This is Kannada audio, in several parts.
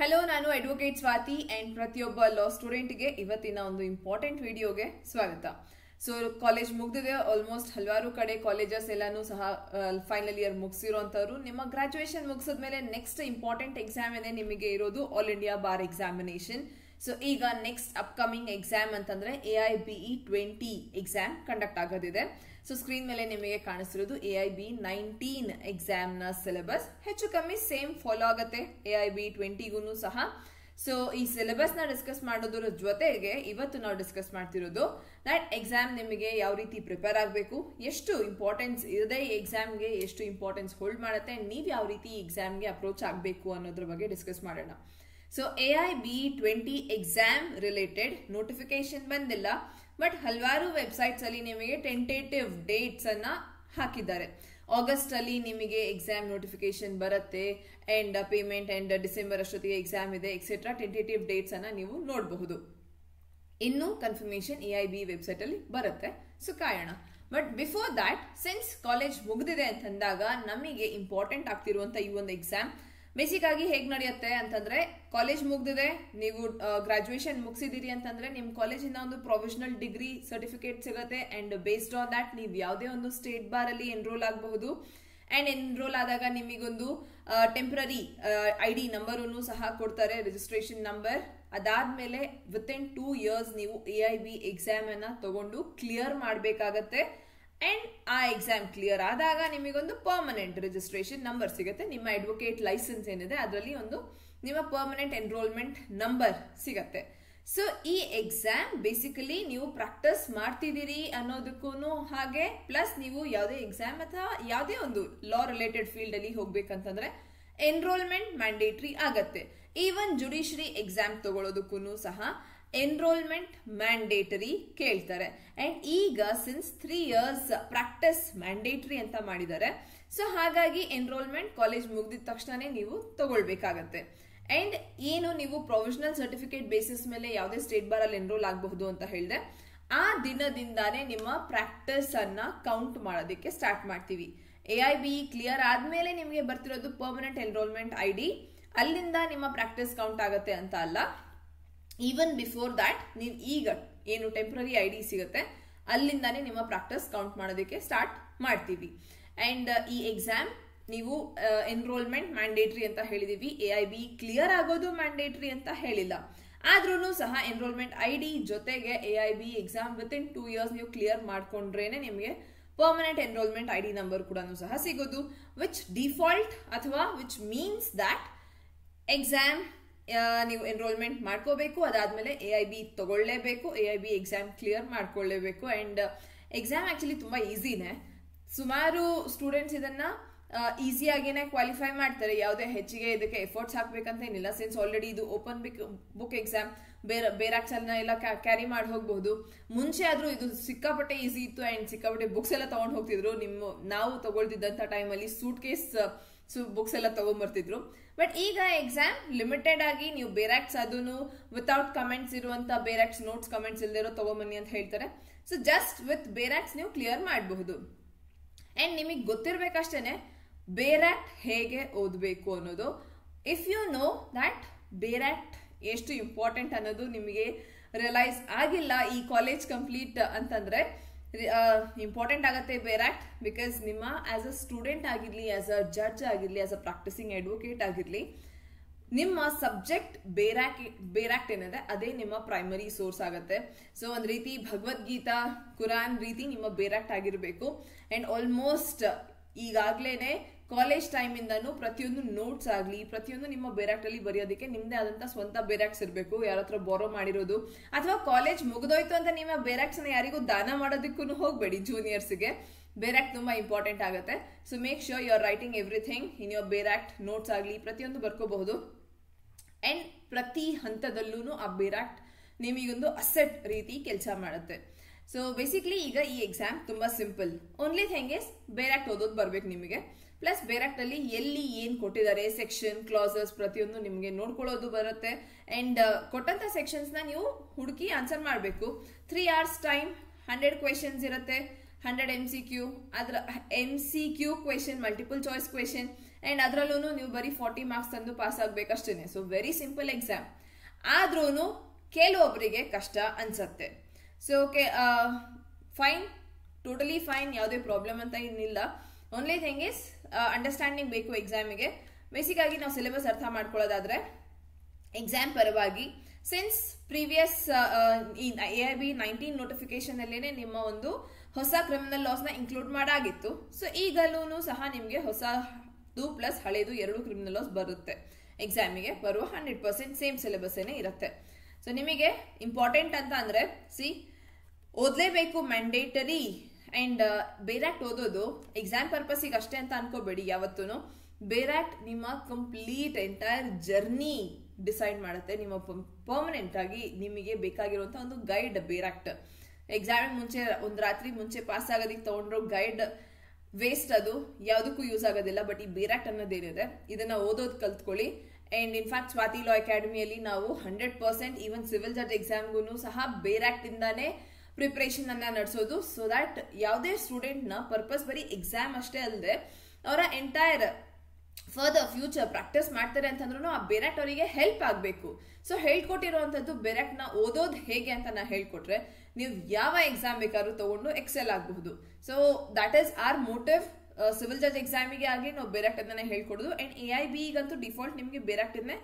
ಹಲೋ, ನಾನು ಅಡ್ವೊಕೇಟ್ ಸ್ವಾತಿ ಅಂಡ್ ಪ್ರತಿಯೊಬ್ಬ ಲಾ ಸ್ಟೂಡೆಂಟ್ಗೆ ಇವತ್ತಿನ ಒಂದು ಇಂಪಾರ್ಟೆಂಟ್ ವಿಡಿಯೋಗೆ ಸ್ವಾಗತ. ಸೊ ಕಾಲೇಜ್ ಮುಗ್ದಿದೆ, ಆಲ್ಮೋಸ್ಟ್ ಹಲವಾರು ಕಡೆ ಕಾಲೇಜಸ್ ಎಲ್ಲಾನು ಸಹ ಫೈನಲ್ ಇಯರ್ ಮುಗಿಸಿರೋಂಥವ್ರು. ನಿಮ್ಮ ಗ್ರಾಜುಯೇಷನ್ ಮುಗಿಸಿದ್ಮೇಲೆ ನೆಕ್ಸ್ಟ್ ಇಂಪಾರ್ಟೆಂಟ್ ಎಕ್ಸಾಮ್ ಏನೇ ನಿಮಗೆ ಇರೋದು all India bar examination. So ಈಗ ನೆಕ್ಸ್ಟ್ ಅಪ್ಕಮಿಂಗ್ ಎಕ್ಸಾಮ್ ಅಂತಂದ್ರೆ AIBE 20 ಎಕ್ಸಾಮ್ ಕಂಡಕ್ಟ್ ಆಗೋದಿದೆ. ಸೊ ಸ್ಕ್ರೀನ್ ಮೇಲೆ ನಿಮಗೆ ಕಾಣಿಸ್ತಿರೋದು AIBE 19 ಎಕ್ಸಾಮ್ ನ ಸಿಲೆಬಸ್. ಹೆಚ್ಚು ಕಮ್ಮಿ ಸೇಮ್ ಫಾಲೋ ಆಗುತ್ತೆ AIBE 20 ಸಹ. ಸೊ ಈ ಸಿಲೆಬಸ್ ನ ಡಿಸ್ಕಸ್ ಮಾಡೋದ್ರ ಜೊತೆಗೆ ಇವತ್ತು ನಾವು ಡಿಸ್ಕಸ್ ಮಾಡ್ತಿರೋದು ದಟ್ ಎಕ್ಸಾಮ್ ನಿಮಗೆ ಯಾವ ರೀತಿ ಪ್ರಿಪೇರ್ ಆಗಬೇಕು, ಎಷ್ಟು ಇಂಪಾರ್ಟೆನ್ಸ್ ಇದೆ ಈ ಎಕ್ಸಾಮ್ಗೆ, ಎಷ್ಟು ಇಂಪಾರ್ಟೆನ್ಸ್ ಹೋಲ್ಡ್ ಮಾಡುತ್ತೆ, ನೀವು ಯಾವ ರೀತಿ ಎಕ್ಸಾಮ್ಗೆ ಅಪ್ರೋಚ್ ಆಗಬೇಕು ಅನ್ನೋದ್ರ ಬಗ್ಗೆ ಡಿಸ್ಕಸ್ ಮಾಡೋಣ. So AIBE 20 exam related notification ಬಂದಿಲ್ಲ, ಬಟ್ ಹಲವಾರು ವೆಬ್ಸೈಟ್ಸ್ ಅಲ್ಲಿ ನಿಮಗೆ ಟೆಂಟೇಟಿವ್ ಡೇಟ್ಸ್ ಅನ್ನ ಹಾಕಿದ್ದಾರೆ. ಆಗಸ್ಟ್ ಅಲ್ಲಿ ನಿಮಗೆ ಎಕ್ಸಾಮ್ ನೋಟಿಫಿಕೇಶನ್ ಬರುತ್ತೆ ಅಂಡ್ ಪೇಮೆಂಟ್ ಅಂಡ್ ಡಿಸೆಂಬರ್ ಅಷ್ಟೊತ್ತಿಗೆ ಎಕ್ಸಾಮ್ ಇದೆ ಎಕ್ಸೆಟ್ರಾ ಟೆಂಟೇಟಿವ್ ಡೇಟ್ಸ್ ಅನ್ನ ನೀವು ನೋಡಬಹುದು. ಇನ್ನು ಕನ್ಫರ್ಮೇಶನ್ AIBE ವೆಬ್ಸೈಟ್ ಅಲ್ಲಿ ಬರುತ್ತೆ. ಸೊ ಕಾಯೋಣ. But before that, since college ಮುಗ್ದಿದೆ ಅಂತಂದಾಗ ನಮಗೆ ಇಂಪಾರ್ಟೆಂಟ್ ಆಗ್ತಿರುವಂತ ಈ ಒಂದು ಎಕ್ಸಾಮ್ ಬೇಸಿಕ್ ಆಗಿ ಹೇಗ್ ನಡೆಯುತ್ತೆ ಅಂತಂದ್ರೆ, ಕಾಲೇಜ್ ಮುಗ್ದಿದೆ, ನೀವು ಗ್ರಾಜುಯೇಷನ್ ಮುಗಿಸಿದಿರಿ ಅಂತಂದ್ರೆ ನಿಮ್ ಕಾಲೇಜಿಂದ ಒಂದು ಪ್ರೊವಿಷನಲ್ ಡಿಗ್ರಿ ಸರ್ಟಿಫಿಕೇಟ್ ಸಿಗುತ್ತೆ ಅಂಡ್ ಬೇಸ್ಡ್ ಆನ್ ದಟ್ ನೀವು ಯಾವುದೇ ಒಂದು ಸ್ಟೇಟ್ ಬಾರ್ ಅಲ್ಲಿ ಎನ್ರೋಲ್ ಆಗಬಹುದು. ಅಂಡ್ ಎನ್ರೋಲ್ ಆದಾಗ ನಿಮಗೊಂದು ಟೆಂಪ್ರರಿ ID ನಂಬರ್ ಸಹ ಕೊಡ್ತಾರೆ, ರಿಜಿಸ್ಟ್ರೇಷನ್ ನಂಬರ್. ಅದಾದ್ಮೇಲೆ ವಿತಿನ್ 2 years ನೀವು AIBE ಎಕ್ಸಾಮ್ ಅನ್ನ ತಗೊಂಡು ಕ್ಲಿಯರ್ ಮಾಡ್ಬೇಕಾಗತ್ತೆ. ಅಂಡ್ ಆ ಎಕ್ಸಾಮ್ ಕ್ಲಿಯರ್ ಆದಾಗ ನಿಮಗೊಂದು ಪರ್ಮನೆಂಟ್ ರಿಜಿಸ್ಟ್ರೇಷನ್ ನಂಬರ್ ಸಿಗುತ್ತೆ. ನಿಮ್ಮ ಅಡ್ವೊಕೇಟ್ ಲೈಸೆನ್ಸ್ ಏನಿದೆ ಅದರಲ್ಲಿ ಒಂದು ನಿಮ್ಮ ಪರ್ಮನೆಂಟ್ ಎನ್ರೋಲ್ಮೆಂಟ್ ನಂಬರ್ ಸಿಗತ್ತೆ. ಸೊ ಈ ಎಕ್ಸಾಮ್ ಬೇಸಿಕಲಿ ನೀವು ಪ್ರಾಕ್ಟೀಸ್ ಮಾಡ್ತಿದ್ದೀರಿ ಅನ್ನೋದಕ್ಕೂ ಹಾಗೆ, ಪ್ಲಸ್ ನೀವು ಯಾವುದೇ ಎಕ್ಸಾಮ್ ಅಥವಾ ಯಾವುದೇ ಒಂದು ಲಾ ರಿಲೇಟೆಡ್ ಫೀಲ್ಡ್ ಅಲ್ಲಿ ಹೋಗ್ಬೇಕಂತಂದ್ರೆ ಎನ್ರೋಲ್ಮೆಂಟ್ ಮ್ಯಾಂಡೇಟ್ರಿ ಆಗತ್ತೆ. ಈವನ್ ಜುಡಿಷರಿ ಎಕ್ಸಾಮ್ ತಗೊಳ್ಳೋದಕ್ಕೂ ಸಹ ಎನ್ರೋಲ್ಮೆಂಟ್ ಮ್ಯಾಂಡೇಟರಿ ಕೇಳ್ತಾರೆ. ಅಂಡ್ ಈಗ ಸಿನ್ಸ್ 3 years ಪ್ರಾಕ್ಟೀಸ್ ಮ್ಯಾಂಡೇಟರಿ ಅಂತ ಮಾಡಿದ್ದಾರೆ. ಸೊ ಹಾಗಾಗಿ ಎನ್ರೋಲ್ಮೆಂಟ್ ಕಾಲೇಜ್ ಮುಗಿದ ತಕ್ಷಣ ನೀವು ತಗೊಳ್ಬೇಕಾಗತ್ತೆ. ಅಂಡ್ ಏನು ನೀವು ಪ್ರೊವಿಷನಲ್ ಸರ್ಟಿಫಿಕೇಟ್ ಬೇಸಿಸ್ ಮೇಲೆ ಯಾವುದೇ ಸ್ಟೇಟ್ ಬಾರ್ ಅಲ್ಲಿ ಎನ್ರೋಲ್ ಆಗಬಹುದು ಅಂತ ಹೇಳಿದೆ, ಆ ದಿನದಿಂದಾನೇ ನಿಮ್ಮ ಪ್ರಾಕ್ಟೀಸ್ ಅನ್ನ ಕೌಂಟ್ ಮಾಡೋದಕ್ಕೆ ಸ್ಟಾರ್ಟ್ ಮಾಡ್ತೀವಿ. AIBE ಕ್ಲಿಯರ್ ಆದ್ಮೇಲೆ ನಿಮಗೆ ಬರ್ತಿರೋದು ಪರ್ಮನೆಂಟ್ ಎನ್ರೋಲ್ಮೆಂಟ್ ID, ಅಲ್ಲಿಂದ ನಿಮ್ಮ ಪ್ರಾಕ್ಟೀಸ್ ಕೌಂಟ್ ಆಗತ್ತೆ ಅಂತ ಅಲ್ಲ. ಈವನ್ ಬಿಫೋರ್ ದ್ಯಾಟ್ ನೀವು ಈಗ ಏನು ಟೆಂಪ್ರರಿ ID ಸಿಗುತ್ತೆ ಅಲ್ಲಿಂದಾನೇ ನಿಮ್ಮ ಪ್ರಾಕ್ಟೀಸ್ ಕೌಂಟ್ ಮಾಡೋದಕ್ಕೆ ಸ್ಟಾರ್ಟ್ ಮಾಡ್ತೀವಿ. ಅಂಡ್ ಈ ಎಕ್ಸಾಮ್ ನೀವು ಎನ್ರೋಲ್ಮೆಂಟ್ ಮ್ಯಾಂಡೇಟ್ರಿ ಅಂತ ಹೇಳಿದೀವಿ, AIBE ಕ್ಲಿಯರ್ ಆಗೋದು ಮ್ಯಾಂಡೇಟ್ರಿ ಅಂತ ಹೇಳಿಲ್ಲ. ಆದ್ರೂ ಸಹ ಎನ್ರೋಲ್ಮೆಂಟ್ ID ಜೊತೆಗೆ AIBE ಎಕ್ಸಾಮ್ ವಿತಿನ್ 2 years ನೀವು ಕ್ಲಿಯರ್ ಮಾಡ್ಕೊಂಡ್ರೇನೆ ನಿಮಗೆ ಪರ್ಮನೆಂಟ್ ಎನ್ರೋಲ್ಮೆಂಟ್ ID ನಂಬರ್ ಕೂಡ ಸಹ ಸಿಗೋದು, ವಿಚ್ ಡಿಫಾಲ್ಟ್ ಅಥವಾ ವಿಚ್ ಮೀನ್ಸ್ ದ್ಯಾಟ್ ಎಕ್ಸಾಮ್ ನೀವು ಎನ್ರೋಲ್ಮೆಂಟ್ ಮಾಡ್ಕೋಬೇಕು, ಅದಾದ್ಮೇಲೆ AIBE ತಗೊಳ್ಳೇಬೇಕು, AIBE ಎಕ್ಸಾಮ್ ಕ್ಲಿಯರ್ ಮಾಡ್ಕೊಳ್ಳೇಬೇಕು. ಅಂಡ್ ಎಕ್ಸಾಮ್ ಆಕ್ಚುಲಿ ತುಂಬಾ ಈಸಿನೇ. ಸುಮಾರು ಸ್ಟೂಡೆಂಟ್ಸ್ ಇದನ್ನ ಈಸಿಯಾಗಿನೇ ಕ್ವಾಲಿಫೈ ಮಾಡ್ತಾರೆ, ಯಾವುದೇ ಹೆಚ್ಚಿಗೆ ಇದಕ್ಕೆ ಎಫರ್ಟ್ಸ್ ಹಾಕ್ಬೇಕಂತ ಏನಿಲ್ಲ. ಸಿನ್ಸ್ ಆಲ್ರೆಡಿ ಇದು ಓಪನ್ ಬುಕ್ ಎಕ್ಸಾಮ್, ಬೇರಾಕ್ಸ್ ಎಲ್ಲ ಕ್ಯಾರಿ ಮಾಡಿ ಹೋಗಬಹುದು. ಮುಂಚೆ ಆದ್ರೂ ಇದು ಸಿಕ್ಕಾಪಟ್ಟೆ ಈಸಿ ಇತ್ತು ಅಂಡ್ ಸಿಕ್ಕಾಪಟ್ಟೆ ಬುಕ್ಸ್ ಎಲ್ಲ ತಗೊಂಡ್ ಹೋಗ್ತಿದ್ರು. ನಾವು ತಗೊಳ್ತಿದ್ದಂತ ಟೈಮಲ್ಲಿ ಸೂಟ್ ಕೇಸ್ ಬುಕ್ಸ್ ಎಲ್ಲ ತಗೊಂಡ್ಬರ್ತಿದ್ರು. ಬಟ್ ಈಗ ಎಕ್ಸಾಮ್ ಲಿಮಿಟೆಡ್ ಆಗಿ ನೀವು ಬೇರಾಕ್ಸ್ ಅದನ್ನು ವಿತೌಟ್ ಕಮೆಂಟ್ಸ್ ಇರುವಂತ ಬೇರಾಕ್ಸ್ ನೋಟ್ಸ್ ಕಮೆಂಟ್ಸ್ ಇಲ್ದಿರೋ ತಗೊಂಬನ್ನಿ ಅಂತ ಹೇಳ್ತಾರೆ. ಸೊ ಜಸ್ಟ್ ವಿತ್ ಬೇರಾಕ್ಸ್ ನೀವು ಕ್ಲಿಯರ್ ಮಾಡಬಹುದು. ಅಂಡ್ ನಿಮಗೆ ಗೊತ್ತಿರ್ಬೇಕಷ್ಟೇನೆ ಬೇರಾಕ್ಟ್ ಹೇಗೆ ಓದಬೇಕು ಅನ್ನೋದು. ಇಫ್ ಯು ನೋ ದಟ್ ಬೇರಾಕ್ಟ್ ಎಷ್ಟು ಇಂಪಾರ್ಟೆಂಟ್ ಅನ್ನೋದು ನಿಮಗೆ ರಿಯಲೈಸ್ ಆಗಿಲ್ಲ ಈ ಕಾಲೇಜ್ ಕಂಪ್ಲೀಟ್ ಅಂತಂದ್ರೆ, ಇಂಪಾರ್ಟೆಂಟ್ ಆಗತ್ತೆ ಬೇರಾಕ್ಟ್. ಬಿಕಾಸ್ ನಿಮ್ಮ ಆಸ್ ಅ ಸ್ಟೂಡೆಂಟ್ ಆಗಿರ್ಲಿ, ಆಸ್ ಅ ಜಡ್ಜ್ ಆಗಿರ್ಲಿ, ಆಸ್ ಅ ಪ್ರಾಕ್ಟಿಸಿಂಗ್ ಅಡ್ವೊಕೇಟ್ ಆಗಿರ್ಲಿ, ನಿಮ್ಮ ಸಬ್ಜೆಕ್ಟ್ ಬೇರಾಕ್ಟ್ ಏನಿದೆ ಅದೇ ನಿಮ್ಮ ಪ್ರೈಮರಿ ಸೋರ್ಸ್ ಆಗುತ್ತೆ. ಸೊ ಒಂದ್ ರೀತಿ ಭಗವದ್ಗೀತಾ, ಕುರಾನ್ ರೀತಿ ನಿಮ್ಮ ಬೇರಾಕ್ಟ್ ಆಗಿರ್ಬೇಕು. ಅಂಡ್ ಆಲ್ಮೋಸ್ಟ್ ಈಗಾಗ್ಲೇನೆ ಕಾಲೇಜ್ ಟೈಮ್ ಇಂದಾನು ಪ್ರತಿಯೊಂದು ನೋಟ್ಸ್ ಆಗ್ಲಿ, ಪ್ರತಿಯೊಂದು ನಿಮ್ಮ ಬೇರಾಕ್ಟ್ ಅಲ್ಲಿ ಬರೆಯೋದಕ್ಕೆ ನಿಮ್ದೇ ಆದಂತ ಸ್ವಂತ ಬೇರಾಕ್ಸ್ ಇರಬೇಕು, ಯಾರ ಹತ್ರ ಬಾರೋ ಮಾಡಿರೋದು. ಅಥವಾ ಕಾಲೇಜ್ ಮುಗಿದೋಯ್ತು ಅಂತ ನಿಮ್ಮ ಬೇರಾಕ್ಸ್ ನ ಯಾರಿಗೂ ದಾನ ಮಾಡೋದಕ್ಕೂ ಹೋಗ್ಬೇಡಿ. ಜೂನಿಯರ್ಸ್ಗೆ ಬೇರಾಕ್ಟ್ ತುಂಬಾ ಇಂಪಾರ್ಟೆಂಟ್ ಆಗುತ್ತೆ. So make sure you are writing everything in your bare act. Notes ಆಗ್ಲಿ ಪ್ರತಿಯೊಂದು ಬರ್ಕೋಬಹುದು. ಅಂಡ್ ಪ್ರತಿ ಹಂತದಲ್ಲೂ ಆ ಬೇರಾಕ್ಟ್ ನಿಮಗೊಂದು ಅಸೆಟ್ ರೀತಿ ಕೆಲಸ ಮಾಡುತ್ತೆ. ಸೊ ಬೇಸಿಕ್ಲಿ ಈಗ ಈ ಎಕ್ಸಾಮ್ ತುಂಬಾ ಸಿಂಪಲ್. ಓನ್ಲಿ ಥಿಂಗ್ ಇಸ್ ಬೇರಾಕ್ಟ್ ಓದೋದು ಬರ್ಬೇಕು ನಿಮಗೆ. ಪ್ಲಸ್ ಬೇರಾಕ್ಟ್ ಅಲ್ಲಿ ಎಲ್ಲಿ ಏನ್ ಕೊಟ್ಟಿದ್ದಾರೆ, ಸೆಕ್ಷನ್, ಕ್ಲಾಸಸ್ ಪ್ರತಿಯೊಂದು ನಿಮಗೆ ನೋಡ್ಕೊಳ್ಳೋದು ಬರುತ್ತೆ. ಅಂಡ್ ಕೊಟ್ಟಂತ ಸೆಕ್ಷನ್ಸ್ ನ ನೀವು ಹುಡುಕಿ ಆನ್ಸರ್ ಮಾಡಬೇಕು. 3 hours ಟೈಮ್, 100 ಕ್ವೆಶನ್ಸ್ ಇರುತ್ತೆ, 100 MCQ. ಅದ್ರ MCQ question, multiple choice question and ಅದರಲ್ಲೂ ನೀವು ಬರೀ 40 ಮಾರ್ಕ್ಸ್ ತಂದು ಪಾಸ್ ಆಗ್ಬೇಕಷ್ಟೇನೆ. ಸೊ ವೆರಿ ಸಿಂಪಲ್ ಎಕ್ಸಾಮ್, ಆದ್ರೂ ಕೆಲವೊಬ್ಬರಿಗೆ ಕಷ್ಟ ಅನ್ಸತ್ತೆ. So okay, fine, totally fine, ಯಾವುದೇ ಪ್ರಾಬ್ಲಮ್ ಅಂತ ಏನಿಲ್ಲ. ಓನ್ಲಿ ಥಿಂಗ್ ಇಸ್ ಅಂಡರ್ಸ್ಟ್ಯಾಂಡಿಂಗ್ ಬೇಕು ಎಕ್ಸಾಮಿಗೆ. ಬೇಸಿಕ್ ಆಗಿ ನಾವು ಸಿಲೆಬಸ್ ಅರ್ಥ ಮಾಡ್ಕೊಳ್ಳೋದಾದ್ರೆ ಎಕ್ಸಾಮ್ ಪರವಾಗಿ ಸಿನ್ಸ್ ಪ್ರೀವಿಯಸ್ AIB 19 ನೋಟಿಫಿಕೇಶನ್ ಅಲ್ಲೇನೆ ನಿಮ್ಮ ಒಂದು ಹೊಸ ಕ್ರಿಮಿನಲ್ ಲಾಸ್ ನ ಇನ್ಕ್ಲೂಡ್ ಮಾಡಾಗಿತ್ತು. ಸೊ ಈಗಲೂ ಸಹ ನಿಮಗೆ ಹೊಸದು ಪ್ಲಸ್ ಹಳೇದು 2 ಕ್ರಿಮಿನಲ್ ಲಾಸ್ ಬರುತ್ತೆ. ಎಕ್ಸಾಮಿಗೆ ಬರುವ 100% ಸೇಮ್ ಸಿಲೆಬಸ್ ಏನೇ ಇರುತ್ತೆ. ಸೊ ನಿಮಗೆ ಇಂಪಾರ್ಟೆಂಟ್ ಅಂತ ಅಂದ್ರೆ ಓದ್ಲೇಬೇಕು, ಮ್ಯಾಂಡೇಟರಿ. ಅಂಡ್ ಬೇರಾಕ್ಟ್ ಓದೋದು ಎಕ್ಸಾಮ್ ಪರ್ಪಸ್ಗೆ ಅಷ್ಟೇ ಅಂತ ಅನ್ಕೋಬೇಡಿ ಯಾವತ್ತೂ. ಬೇರಾಕ್ಟ್ ನಿಮ್ಮ ಕಂಪ್ಲೀಟ್ ಎಂಟೈರ್ ಜರ್ನಿ ಡಿಸೈಡ್ ಮಾಡುತ್ತೆ. ನಿಮ್ಮ ಪರ್ಮನೆಂಟ್ ಆಗಿ ನಿಮಗೆ ಬೇಕಾಗಿರುವಂತ ಒಂದು ಗೈಡ್ ಬೇರಾಕ್ಟ್. ಎಕ್ಸಾಮ್ ಮುಂಚೆ ಒಂದು ರಾತ್ರಿ ಮುಂಚೆ ಪಾಸ್ ಆಗೋದಕ್ಕೆ ತಗೊಂಡ್ರೋ ಗೈಡ್ ವೇಸ್ಟ್, ಅದು ಯಾವುದಕ್ಕೂ ಯೂಸ್ ಆಗೋದಿಲ್ಲ. ಬಟ್ ಈ ಬೇರಾಕ್ಟ್ ಅನ್ನೋದೇನಿದೆ ಇದನ್ನ ಓದೋದು ಕಲ್ತ್ಕೊಳ್ಳಿ. ಅಂಡ್ ಇನ್ಫ್ಯಾಕ್ಟ್ ಸ್ವಾತಿ ಲಾ ಅಕಾಡೆಮಿಯಲ್ಲಿ ನಾವು 100% ಈವನ್ ಸಿವಿಲ್ ಜಡ್ಜ್ ಎಕ್ಸಾಮ್ಗೂ ಸಹ ಬೇರಾಕ್ಟ್ ಇಂದಾನೇ ಪ್ರಿಪರೇಷನ್ ಅನ್ನ ನಡೆಸೋದು. ಸೊ ದಟ್ ಯಾವುದೇ ಸ್ಟೂಡೆಂಟ್ ನ ಪರ್ಪಸ್ ಬರೀ ಎಕ್ಸಾಮ್ ಅಷ್ಟೇ ಅಲ್ಲದೆ ಅವರ ಎಂಟೈರ್ ಫರ್ದರ್ ಫ್ಯೂಚರ್ ಪ್ರಾಕ್ಟೀಸ್ ಮಾಡ್ತಾರೆ ಅಂತಂದ್ರೂ ಆ ಬೇರಾಕ್ಟ್ ಅವರಿಗೆ ಹೆಲ್ಪ್ ಆಗಬೇಕು. ಸೊ ಹೇಳ್ಕೊಟ್ಟಿರುವಂತದ್ದು ಬೇರಾಕ್ಟ್ ನ ಓದೋದು ಹೇಗೆ ಅಂತ ನಾ ಹೇಳ್ಕೊಟ್ರೆ ನೀವು ಯಾವ ಎಕ್ಸಾಮ್ ಬೇಕಾದ್ರೂ ತಗೊಂಡು ಎಕ್ಸೆಲ್ ಆಗಬಹುದು. So that is our motive. Civil judge ಎಕ್ಸಾಮಿಗೆ ಆಗಿ ನಾವು ಬೇರಾಕ್ಟ್ ಅದನ್ನ ಹೇಳ್ಕೊಡೋದು. ಅಂಡ್ AIB ಗಂತೂ ಡಿಫಾಲ್ಟ್ ನಿಮಗೆ ಬೇರಾಕ್ಟ್ ಅನ್ನೇ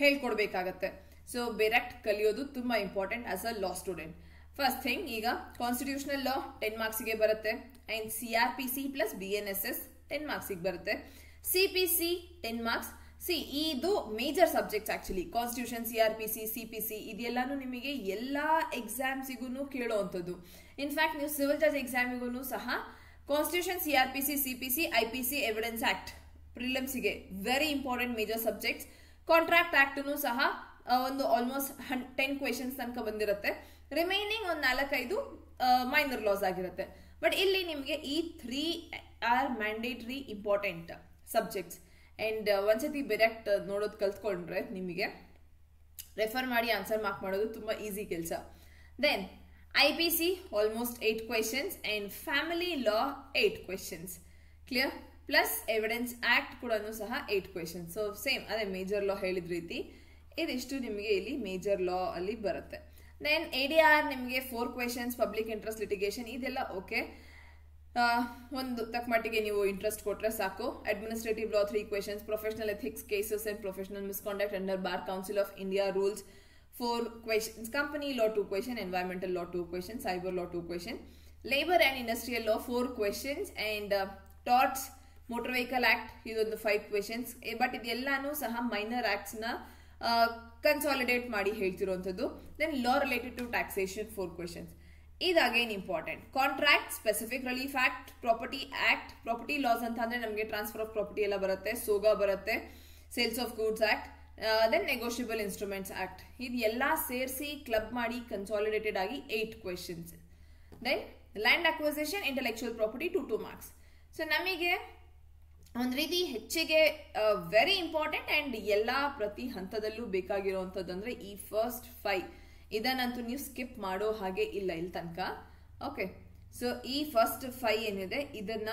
ಹೇಳ್ಕೊಡ್ಬೇಕಾಗತ್ತೆ. ಸೊ ಬೇರಾಕ್ಟ್ ಕಲಿಯೋದು ತುಂಬಾ important as a law student. First thing, ಈಗ ಕಾನ್ಸ್ಟಿಟ್ಯೂಷನಲ್ ಲಾ 10 ಮಾರ್ಕ್ಸ್ಗೆ ಬರುತ್ತೆ. ಅಂಡ್ CRPC ಪ್ಲಸ್ BNSS 10 ಮಾರ್ಕ್ಸ್ಗೆ ಬರುತ್ತೆ. CPC 10 marks. ಇದು major subjects actually. Constitution, CRPC, CPC ಇದೆಲ್ಲಾನು ನಿಮಗೆ ಎಲ್ಲಾ ಎಕ್ಸಾಮ್ಸಿಗೂ ಕೇಳುವಂಥದ್ದು. ಇನ್ಫ್ಯಾಕ್ಟ್ ನೀವು ಸಿವಿಲ್ ಜಡ್ಜ್ ಎಕ್ಸಾಮಿಗೂ ಸಹ ಕಾನ್ಸ್ಟಿಟ್ಯೂಷನ್, CRPC, CPC, IPC, evidence act ಪ್ರಿಲಿಮ್ಸ್ಗೆ very important major subjects. Contract ಆಕ್ಟ್ನು ಸಹ ಒಂದು ಆಲ್ಮೋಸ್ಟ್ 10 ಕ್ವೆಶನ್ಸ್ ತನಕ ಬಂದಿರುತ್ತೆ. ರಿಮೈನಿಂಗ್ ಒಂದು 4-5 ಮೈನರ್ ಲಾಸ್ ಆಗಿರುತ್ತೆ. ಬಟ್ ಇಲ್ಲಿ ನಿಮಗೆ ಈ 3 are mandatory important subjects. And ಒಂದ್ಸತಿ ಬೇರಾಕ್ಟ್ ನೋಡೋದು ಕಲ್ತ್ಕೊಂಡ್ರೆ ನಿಮಗೆ ರೆಫರ್ ಮಾಡಿ ಆನ್ಸರ್ ಮಾರ್ಕ್ ಮಾಡೋದು ತುಂಬಾ ಈಸಿ ಕೆಲಸ. Then IPC almost 8 questions and family law 8 questions. Clear? Plus evidence act ಕೂಡ ಸಹ 8 ಕ್ವೆಶನ್ಸ್. ಸೊ ಸೇಮ್ ಅದೇ ಮೇಜರ್ ಲಾ ಹೇಳಿದ ರೀತಿ ಇದಿಷ್ಟು ನಿಮಗೆ ಇಲ್ಲಿ ಮೇಜರ್ ಲಾ ಅಲ್ಲಿ ಬರುತ್ತೆ. ದೆನ್ ADR ನಿಮಗೆ 4 ಕ್ವೆಶನ್ಸ್, ಪಬ್ಲಿಕ್ ಇಂಟ್ರೆಸ್ಟ್ ಲಿಟಿಗೇಷನ್ ಇದೆಲ್ಲ ಓಕೆ, ಒಂದು ತಕ್ಕ ಮಟ್ಟಿಗೆ ನೀವು ಇಂಟ್ರೆಸ್ಟ್ ಕೊಟ್ರೆ ಸಾಕು. Administrative law 3 questions, professional ethics cases and professional misconduct under bar council of India rules 4 questions, company law 2 question, environmental law 2 question, cyber law 2 question, labour and industrial law 4 questions and torts motor vehicle act ಇದೊಂದು 5 ಕ್ವೆಶನ್ಸ್. ಬಟ್ ಇದೆಲ್ಲಾನು ಸಹ ಮೈನರ್ ಆಕ್ಟ್ಸ್ ನ ಕನ್ಸಾಲಿಡೇಟ್ ಮಾಡಿ ಹೇಳ್ತಿರುವಂತದ್ದು. Then law related to taxation 4 questions. ಇದಾಗೇನ್ important. Contract, specific relief act, property act. Property laws ಅಂತ ಅಂದ್ರೆ ನಮಗೆ ಟ್ರಾನ್ಸ್ಫರ್ ಆಫ್ ಪ್ರಾಪರ್ಟಿ ಎಲ್ಲ ಬರುತ್ತೆ, ಸೋಗಾ ಬರುತ್ತೆ, sales of goods act, then negotiable instruments act. ಇದೆಲ್ಲ ಸೇರಿಸಿ ಕ್ಲಬ್ ಮಾಡಿ ಕನ್ಸಾಲಿಡೇಟೆಡ್ ಆಗಿ 8 questions. Then land acquisition, intellectual property 2 marks. So ನಮಗೆ ಒಂದ್ ರೀತಿ ಹೆಚ್ಚಿಗೆ ವೆರಿ ಇಂಪಾರ್ಟೆಂಟ್ ಅಂಡ್ ಎಲ್ಲಾ ಪ್ರತಿ ಹಂತದಲ್ಲೂ ಬೇಕಾಗಿರುವಂತದ್ದು ಅಂದ್ರೆ ಈ ಫಸ್ಟ್ 5 ಇದನ್ನಂತೂ ನೀವು ಸ್ಕಿಪ್ ಮಾಡೋ ಹಾಗೆ ಇಲ್ಲ ಇಲ್ಲಿ ತನಕ. ಓಕೆ, ಸೊ ಈ ಫಸ್ಟ್ 5 ಏನಿದೆ ಇದನ್ನ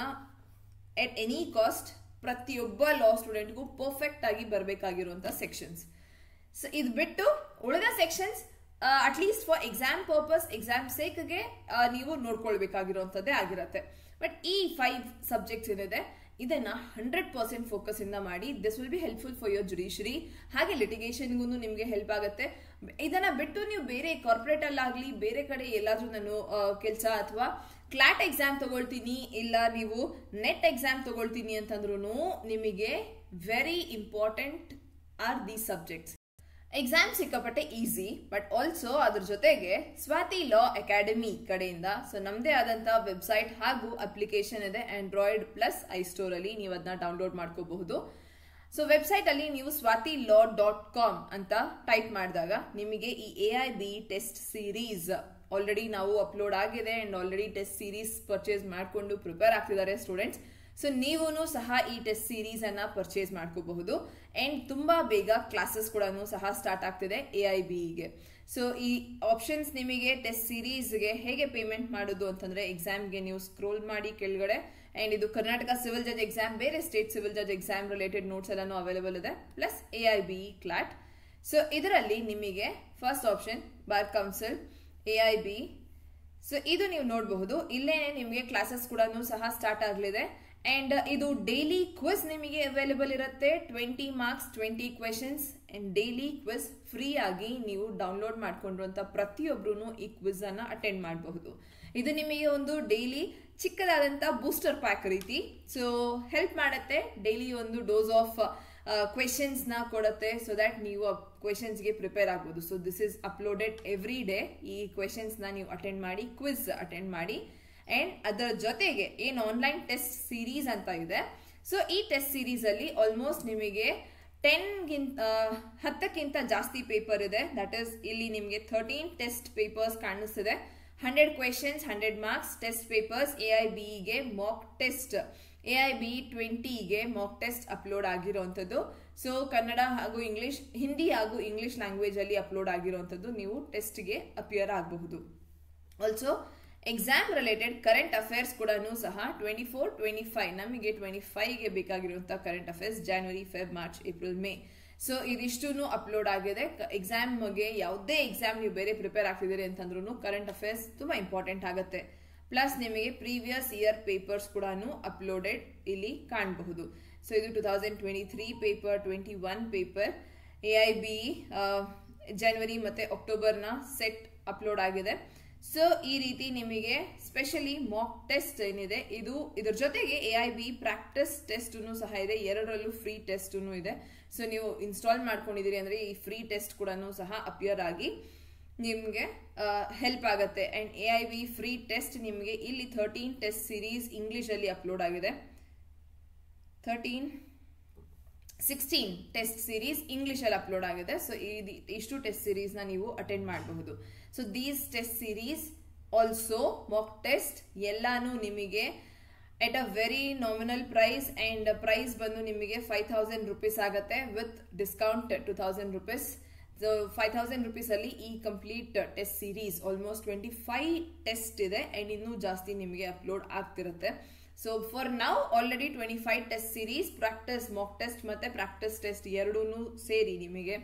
ಎಟ್ ಎನಿ ಕಾಸ್ಟ್ ಪ್ರತಿಯೊಬ್ಬ ಲಾ ಸ್ಟೂಡೆಂಟ್ಗೂ ಪರ್ಫೆಕ್ಟ್ ಆಗಿ ಬರಬೇಕಾಗಿರುವಂತ ಸೆಕ್ಷನ್ಸ್. ಸೊ ಇದು ಬಿಟ್ಟು ಉಳಿದ sections at least for exam purpose, exam ಸೇಕ್ಗೆ ನೀವು ನೋಡ್ಕೊಳ್ಬೇಕಾಗಿರುವಂತದ್ದೇ ಆಗಿರತ್ತೆ. ಬಟ್ ಈ 5 ಸಬ್ಜೆಕ್ಟ್ಸ್ ಏನಿದೆ ಇದನ್ನ 100% ಫೋಕಸ್ ಇಂದ ಮಾಡಿ. This will be helpful for your judiciary. ಹಾಗೆ ಲಿಟಿಗೇಷನ್ಗೂ ನಿಮಗೆ ಹೆಲ್ಪ್ ಆಗುತ್ತೆ. ಇದನ್ನ ಬಿಟ್ಟು ನೀವು ಬೇರೆ ಕಾರ್ಪೊರೇಟ್ ಅಲ್ಲಾಗ್ಲಿ ಬೇರೆ ಕಡೆ ಎಲ್ಲಾದ್ರೂ ನಾನು ಕೆಲಸ ಅಥವಾ ಕ್ಲಾಟ್ ಎಕ್ಸಾಮ್ ತಗೊಳ್ತೀನಿ ಇಲ್ಲ ನೀವು ನೆಟ್ ಎಕ್ಸಾಮ್ ತಗೊಳ್ತೀನಿ ಅಂತಂದ್ರೂ ನಿಮಗೆ very important are these subjects. Exam ಸಿಕ್ಕಾಪಟ್ಟೆ ಈಸಿ, ಬಟ್ ಆಲ್ಸೋ ಅದ್ರ ಜೊತೆಗೆ ಸ್ವಾತಿ ಲಾ ಅಕಾಡೆಮಿ ಕಡೆಯಿಂದ ಸೊ ನಮ್ದೇ ಆದಂತ ವೆಬ್ಸೈಟ್ ಹಾಗೂ ಅಪ್ಲಿಕೇಶನ್ ಇದೆ ಆಂಡ್ರಾಯ್ಡ್ ಪ್ಲಸ್ ಐಸ್ಟೋರ್ ಅಲ್ಲಿ, ನೀವು ಅದನ್ನ ಡೌನ್ಲೋಡ್ ಮಾಡ್ಕೋಬಹುದು. ಸೊ ವೆಬ್ಸೈಟ್ ಅಲ್ಲಿ ನೀವು swatilaw.com ಅಂತ ಟೈಪ್ ಮಾಡಿದಾಗ ನಿಮಗೆ ಈ AIB ಟೆಸ್ಟ್ ಸೀರೀಸ್ ಆಲ್ರೆಡಿ ನಾವು ಅಪ್ಲೋಡ್ ಆಗಿದೆ and already test series purchase ಮಾಡಿಕೊಂಡು ಪ್ರಿಪೇರ್ ಆಗ್ತಿದ್ದಾರೆ ಸ್ಟೂಡೆಂಟ್ಸ್. ಸೊ ನೀವು ಸಹ ಈ ಟೆಸ್ಟ್ ಸೀರೀಸ್ ಅನ್ನ ಪರ್ಚೇಸ್ ಮಾಡ್ಕೋಬಹುದು ಅಂಡ್ ತುಂಬಾ ಬೇಗ ಕ್ಲಾಸಸ್ ಕೂಡ ಸಹ ಸ್ಟಾರ್ಟ್ ಆಗ್ತಿದೆ AIBಗೆ. ಸೊ ಈ ಆಪ್ಷನ್ಸ್ ನಿಮಗೆ ಟೆಸ್ಟ್ ಸೀರೀಸ್ಗೆ ಹೇಗೆ ಪೇಮೆಂಟ್ ಮಾಡೋದು ಅಂತಂದ್ರೆ ಎಕ್ಸಾಮ್ಗೆ ನೀವು ಸ್ಕ್ರೋಲ್ ಮಾಡಿ ಕೆಳಗಡೆ ಅಂಡ್ ಇದು ಕರ್ನಾಟಕ ಸಿವಿಲ್ ಜಜ್ ಎಕ್ಸಾಮ್, ಬೇರೆ ಸ್ಟೇಟ್ ಸಿವಿಲ್ ಜಜ್ ಎಕ್ಸಾಮ್ ರಿಲೇಟೆಡ್ ನೋಟ್ಸ್ ಎಲ್ಲಾನು ಅವೈಲೇಬಲ್ ಇದೆ, ಪ್ಲಸ್ AIBE ಕ್ಲಾಟ್. ಸೊ ಇದರಲ್ಲಿ ನಿಮಗೆ first option bar council AIBE. So ಇದು ನೀವು ನೋಡಬಹುದು, ಇಲ್ಲೇನೆ ನಿಮಗೆ ಕ್ಲಾಸಸ್ ಕೂಡ ಸಹ ಸ್ಟಾರ್ಟ್ ಆಗಲಿದೆ. ಅಂಡ್ ಇದು ಡೈಲಿ ಕ್ವಿಸ್ ನಿಮಗೆ ಅವೈಲೇಬಲ್ ಇರುತ್ತೆ, 20 marks 20 questions and daily quiz free ಆಗಿ ನೀವು ಡೌನ್ಲೋಡ್ ಮಾಡ್ಕೊಂಡಿರುವಂತ ಪ್ರತಿಯೊಬ್ಬರು ಈ ಕ್ವಿಸ್ ಅನ್ನ ಅಟೆಂಡ್ ಮಾಡಬಹುದು. ಇದು ನಿಮಗೆ ಒಂದು ಡೈಲಿ ಚಿಕ್ಕದಾದಂತ ಬೂಸ್ಟರ್ ಪ್ಯಾಕ್ ರೀತಿ, ಸೊ ಹೆಲ್ಪ್ ಮಾಡುತ್ತೆ. ಡೈಲಿ ಒಂದು ಡೋಸ್ ಆಫ್ ಕ್ವೆಶನ್ಸ್ ನ ಕೊಡುತ್ತೆ, ಸೊ ದಟ್ ನೀವು ಕ್ವೆಶನ್ಸ್ ಗೆ ಪ್ರಿಪೇರ್ ಆಗಬಹುದು. So this is uploaded every day. ಈ ಕ್ವೆಶನ್ಸ್ ನ ನೀವು ಅಟೆಂಡ್ ಮಾಡಿ, ಕ್ವಿಸ್ ಅಟೆಂಡ್ ಮಾಡಿ. ಅಂಡ್ ಅದರ ಜೊತೆಗೆ ಏನು ಆನ್ಲೈನ್ ಟೆಸ್ಟ್ ಸೀರೀಸ್ ಅಂತ ಇದೆ, ಸೊ ಈ ಟೆಸ್ಟ್ ಸೀರೀಸ್ ಅಲ್ಲಿ ಆಲ್ಮೋಸ್ಟ್ ನಿಮಗೆ 10ಕ್ಕಿಂತ ಜಾಸ್ತಿ ಪೇಪರ್ ಇದೆ. ದಟ್ ಇಸ್ ಇಲ್ಲಿ ನಿಮಗೆ 13 ಟೆಸ್ಟ್ ಪೇಪರ್ಸ್ ಕಾಣಿಸ್ತಿದೆ. 100 questions 100 marks test papers. AIBE ಗೆ ಮಾಕ್ ಟೆಸ್ಟ್, AIBE 20ಗೆ ಮಾಕ್ ಟೆಸ್ಟ್ ಅಪ್ಲೋಡ್ ಆಗಿರುವಂತದ್ದು. ಸೊ ಕನ್ನಡ ಹಾಗೂ ಇಂಗ್ಲಿಷ್, ಹಿಂದಿ ಹಾಗೂ ಇಂಗ್ಲಿಷ್ ಲ್ಯಾಂಗ್ವೇಜ್ ಅಲ್ಲಿ ಅಪ್ಲೋಡ್ ಆಗಿರುವಂತದ್ದು. ನೀವು ಟೆಸ್ಟ್ ಗೆ ಅಪಿಯರ್ ಆಗಬಹುದು. Also exam related current affairs ಕೂಡ ಸಹ 24-25 ನಮಗೆ 25ಗೆ ಬೇಕಾಗಿರುವಂತಹ current affairs, January, Feb, March, April, May. So ಇದಿಷ್ಟು ಅಪ್ಲೋಡ್ ಆಗಿದೆ. ಎಕ್ಸಾಮ್ಗೆ ಯಾವುದೇ ಎಕ್ಸಾಮ್ ನೀವು ಬೇರೆ ಪ್ರಿಪೇರ್ ಆಗ್ತಿದ್ದೀರಿ ಅಂತಂದ್ರೂ ಕರೆಂಟ್ ಅಫೇರ್ಸ್ ತುಂಬಾ ಇಂಪಾರ್ಟೆಂಟ್ ಆಗುತ್ತೆ. ಪ್ಲಸ್ ನಿಮಗೆ ಪ್ರೀವಿಯಸ್ ಇಯರ್ ಪೇಪರ್ಸ್ ಕೂಡ ಅಪ್ಲೋಡೆಡ್ ಇಲ್ಲಿ ಕಾಣಬಹುದು. ಸೊ ಇದು 2023 ಪೇಪರ್, 21 ಪೇಪರ್, AIBE ಜನವರಿ ಮತ್ತೆ ಅಕ್ಟೋಬರ್ನ ಸೆಟ್ ಅಪ್ಲೋಡ್ ಆಗಿದೆ. ಸೊ ಈ ರೀತಿ ನಿಮಗೆ ಸ್ಪೆಷಲಿ ಮಾಕ್ ಟೆಸ್ಟ್ ಏನಿದೆ, ಇದ್ರ ಜೊತೆಗೆ AIBE ಪ್ರಾಕ್ಟಿಸ್ ಟೆಸ್ಟ್ ಸಹ ಇದೆ. ಎರಡರಲ್ಲೂ ಫ್ರೀ ಟೆಸ್ಟ್ ಇದೆ. ಸೊ ನೀವು ಇನ್ಸ್ಟಾಲ್ ಮಾಡ್ಕೊಂಡಿದ್ದೀರಿ ಅಂದ್ರೆ ಈ ಫ್ರೀ ಟೆಸ್ಟ್ ಕೂಡ ಸಹ ಅಪಿಯರ್ ಆಗಿ ನಿಮಗೆ ಹೆಲ್ಪ್ ಆಗುತ್ತೆ. ಅಂಡ್ AIBE ಫ್ರೀ ಟೆಸ್ಟ್ ನಿಮಗೆ ಇಲ್ಲಿ 13 ಟೆಸ್ಟ್ ಸೀರೀಸ್ ಇಂಗ್ಲಿಷ್ ಅಲ್ಲಿ ಅಪ್ಲೋಡ್ ಆಗಿದೆ. 16 ಟೆಸ್ಟ್ ಸೀರೀಸ್ ಇಂಗ್ಲಿಷ್ ಅಲ್ಲಿ ಅಪ್ಲೋಡ್ ಆಗಿದೆ. ಸೊ ಇಷ್ಟು ಟೆಸ್ಟ್ ಸೀರೀಸ್ ನ ನೀವು ಅಟೆಂಡ್ ಮಾಡಬಹುದು. So these test series also mock test ಎಲ್ಲಾನು ನಿಮಗೆ at a very nominal price. And price ಬಂದು ನಿಮಗೆ 5000 ರೂಪೀಸ್ ಆಗುತ್ತೆ, with discount 2000 rupees. So 5000 rupees ಅಲ್ಲಿ ಈ complete test series almost 25 test ಇದೆ. ಅಂಡ್ ಇನ್ನೂ ಜಾಸ್ತಿ ನಿಮಗೆ ಅಪ್ಲೋಡ್ ಆಗ್ತಿರುತ್ತೆ. So for now already 25 test series, practice mock test ಮತ್ತೆ ಪ್ರಾಕ್ಟಿಸ್ ಟೆಸ್ಟ್ ಎರಡೂ ಸೇರಿ ನಿಮಗೆ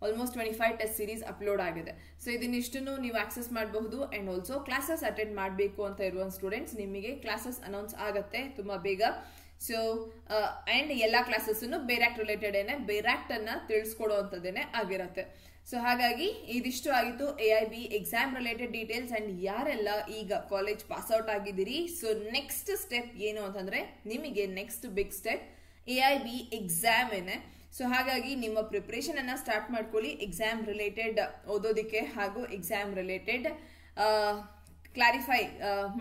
ಆಲ್ಮೋಸ್ಟ್ 25 ಟೆಸ್ಟ್ ಸೀರೀಸ್ ಅಪ್ಲೋಡ್ ಆಗಿದೆ. ಸೊ ಇದನ್ನಿಷ್ಟು ನೀವು ಆಕ್ಸೆಸ್ ಮಾಡಬಹುದು. ಅಂಡ್ ಆಲ್ಸೋ ಕ್ಲಾಸಸ್ ಅಟೆಂಡ್ ಮಾಡಬೇಕು ಅಂತ ಇರುವ ಸ್ಟೂಡೆಂಟ್ಸ್, ನಿಮಗೆ ಕ್ಲಾಸಸ್ ಅನೌನ್ಸ್ ಆಗುತ್ತೆ ತುಂಬಾ ಬೇಗ. ಸೊ ಅಂಡ್ ಎಲ್ಲಾ ಕ್ಲಾಸಸ್ ಬೇರಾಕ್ಟ್ ರಿಲೇಟೆಡ್ ಬೇರಾಕ್ಟ್ ಅನ್ನ ತಿಳಿಸ್ಕೊಡುವಂತದ್ದೇನೆ ಆಗಿರುತ್ತೆ. ಸೊ ಹಾಗಾಗಿ ಇದಿಷ್ಟು ಆಗಿತ್ತು AIBE exam related details. And ಯಾರೆಲ್ಲ ಈಗ ಕಾಲೇಜ್ ಪಾಸ್ ಔಟ್ ಆಗಿದ್ದೀರಿ, ಸೊ ನೆಕ್ಸ್ಟ್ ಸ್ಟೆಪ್ ಏನು ಅಂತಂದ್ರೆ ನಿಮಗೆ next big step AIBE exam ಏನೆ. ಸೊ ಹಾಗಾಗಿ ನಿಮ್ಮ ಪ್ರಿಪರೇಷನ್ ಅನ್ನ ಸ್ಟಾರ್ಟ್ ಮಾಡ್ಕೊಳ್ಳಿ. ಎಕ್ಸಾಮ್ ರಿಲೇಟೆಡ್ ಓದೋದಿಕ್ಕೆ ಹಾಗೂ ಎಕ್ಸಾಮ್ ರಿಲೇಟೆಡ್ ಕ್ಲಾರಿಫೈ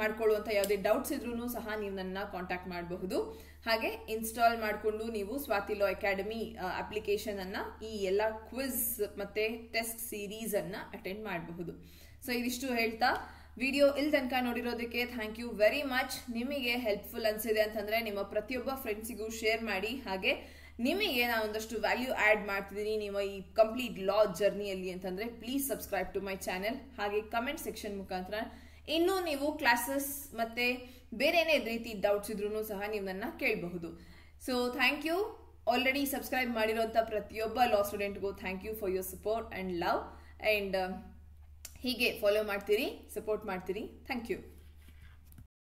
ಮಾಡ್ಕೊಳ್ಳುವಂತ ಯಾವುದೇ ಡೌಟ್ಸ್ ಇದ್ರೂ ಸಹ ನೀವು ನನ್ನ ಕಾಂಟ್ಯಾಕ್ಟ್ ಮಾಡಬಹುದು. ಹಾಗೆ ಇನ್ಸ್ಟಾಲ್ ಮಾಡಿಕೊಂಡು ನೀವು ಸ್ವಾತಿ ಲಾ ಅಕಾಡೆಮಿ ಅಪ್ಲಿಕೇಶನ್ ಅನ್ನ ಈ ಎಲ್ಲ ಕ್ವಿಜ್ ಮತ್ತೆ ಟೆಸ್ಟ್ ಸೀರೀಸ್ ಅನ್ನ ಅಟೆಂಡ್ ಮಾಡಬಹುದು. ಸೊ ಇದಿಷ್ಟು ಹೇಳ್ತಾ ವಿಡಿಯೋ ಇಲ್ಲಿ ತನಕ ನೋಡಿರೋದಕ್ಕೆ ಥ್ಯಾಂಕ್ ಯು ವೆರಿ ಮಚ್. ನಿಮಗೆ ಹೆಲ್ಪ್ಫುಲ್ ಅನ್ಸಿದೆ ಅಂತಂದ್ರೆ ನಿಮ್ಮ ಪ್ರತಿಯೊಬ್ಬ ಫ್ರೆಂಡ್ಸಿಗೂ ಶೇರ್ ಮಾಡಿ. ಹಾಗೆ ನಿಮಗೆ ನಾನು ಒಂದಷ್ಟು ವ್ಯಾಲ್ಯೂ ಆಡ್ ಮಾಡ್ತಿದ್ದೀನಿ ನಿಮ್ಮ ಈ ಕಂಪ್ಲೀಟ್ ಲಾ ಜರ್ನಿಯಲ್ಲಿ ಅಂತಂದ್ರೆ please subscribe to my channel. ಹಾಗೆ ಕಮೆಂಟ್ ಸೆಕ್ಷನ್ ಮುಖಾಂತರ ಇನ್ನೂ ನೀವು ಕ್ಲಾಸಸ್ ಮತ್ತೆ ಬೇರೆನೇ ರೀತಿ ಡೌಟ್ಸ್ ಇದ್ರೂ ಸಹ ನೀವು ನನ್ನ ಕೇಳಬಹುದು. So thank you. Already subscribe ಮಾಡಿರುವಂತ ಪ್ರತಿಯೊಬ್ಬ ಲಾ ಸ್ಟೂಡೆಂಟ್ಗೂ thank you for your support and love. And ಹೀಗೆ ಫಾಲೋ ಮಾಡ್ತೀರಿ, ಸಪೋರ್ಟ್ ಮಾಡ್ತೀರಿ. Thank you.